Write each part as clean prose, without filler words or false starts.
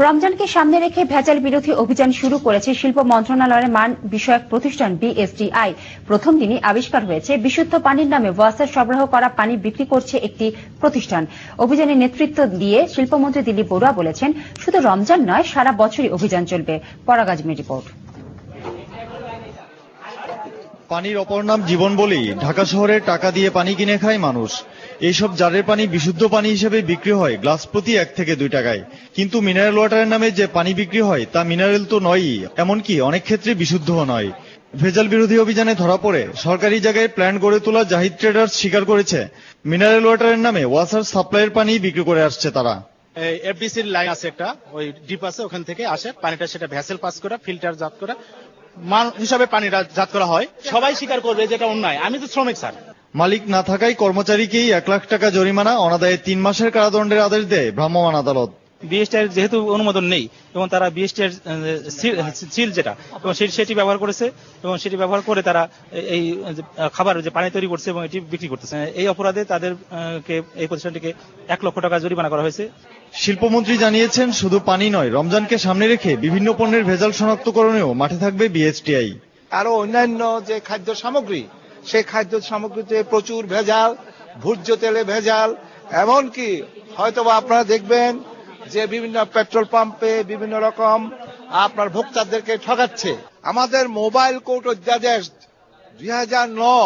রমজানকে সামনে রেখে ভেজাল বিরোধী অভিযান শুরু করেছে শিল্প মন্ত্রণালয়ের মান বিষয়ক প্রতিষ্ঠান বিএসটিআই। প্রথম দিনই আবিষ্কার হয়েছে বিশুদ্ধ পানির নামে ওয়াসার সরবরাহ করা পানি বিক্রি করছে একটি প্রতিষ্ঠান। অভিযানে নেতৃত্ব দিয়ে শিল্পমন্ত্রী দিলীপ বড়ুয়া বলেছেন, শুধু রমজান নয়, সারা বছরই অভিযান চলবে। পরাগ আজমের রিপোর্ট। পানির অপর নাম জীবন বলেই ঢাকা শহরে টাকা দিয়ে পানি কিনে খায় মানুষ। এইসব জারের পানি বিশুদ্ধ পানি হিসেবে বিক্রি হয় গ্লাস প্রতি 1 থেকে 2 টাকায়। কিন্তু মিনারেল ওয়াটারের নামে যে পানি বিক্রি হয় তা মিনারেল তো নয়ই, এমনকি অনেক ক্ষেত্রে বিশুদ্ধও নয়। ভেজাল বিরোধী অভিযানে ধরা পড়ে সরকারি জায়গায় প্ল্যান্ট গড়ে তোলা জাহিদ ট্রেডার্স স্বীকার করেছে, মিনারেল ওয়াটারের নামে ওয়াসার সাপ্লাইয়ের পানি বিক্রি করে আসছে তারা। এফডিসির লাইন আছে একটা, ওই ডিপ আছে, ওখান থেকে আসে পানিটা, সেটা ভেসেল পাস করে ফিল্টার জাত করে মান হিসাবে পানিটা জাত করা হয়। সবাই স্বীকার করবে যে এটা অন্যায়। আমি তো শ্রমিক স্যার। মালিক না থাকায় কর্মচারীকেই 1 লাখ টাকা জরিমানা, অনাদায়ে 3 মাসের কারাদণ্ডের আদেশ দেয় ভ্রাম্যমাণ আদালত। বিএসটিআই যেহেতু অনুমোদন নেই এবং তারা বিএসটিআই সিল যেটা এবং সেটি ব্যবহার করেছে এবং সেটি ব্যবহার করে তারা এই খাবার যে পানি তৈরি করছে এবং এটি বিক্রি করতেছে, এই অপরাধে তাদেরকে এই প্রতিষ্ঠানটিকে 1 লক্ষ টাকা জরিমানা করা হয়েছে। শিল্পমন্ত্রী জানিয়েছেন, শুধু পানি নয়, রমজানকে সামনে রেখে বিভিন্ন পণ্যের ভেজাল শনাক্তকরণেও মাঠে থাকবে বিএসটিআই। আরো অন্যান্য যে খাদ্য সামগ্রী, সেই খাদ্য সামগ্রীতে প্রচুর ভেজাল, ভোজ্য তেলে ভেজাল, এমনকি হয়তোবা আপনারা দেখবেন যে বিভিন্ন পেট্রোল পাম্পে বিভিন্ন রকম আপনার ভোক্তাদেরকে ঠকাচ্ছে। আমাদের মোবাইল কোর্ট অধ্যাদেশ 2009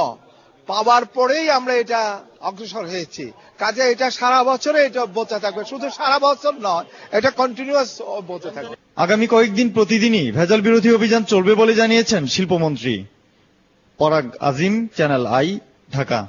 পাওয়ার পরেই আমরা এটা অগ্রসর হয়েছি। কাজে এটা সারা বছরে এটা বলতে থাকবে, শুধু সারা বছর নয়, এটা কন্টিনিউয়াস বলতে থাকবে। আগামী কয়েকদিন প্রতিদিনই ভেজাল বিরোধী অভিযান চলবে বলে জানিয়েছেন শিল্পমন্ত্রী। পরাগ আজিম, চ্যানেল আই, ঢাকা।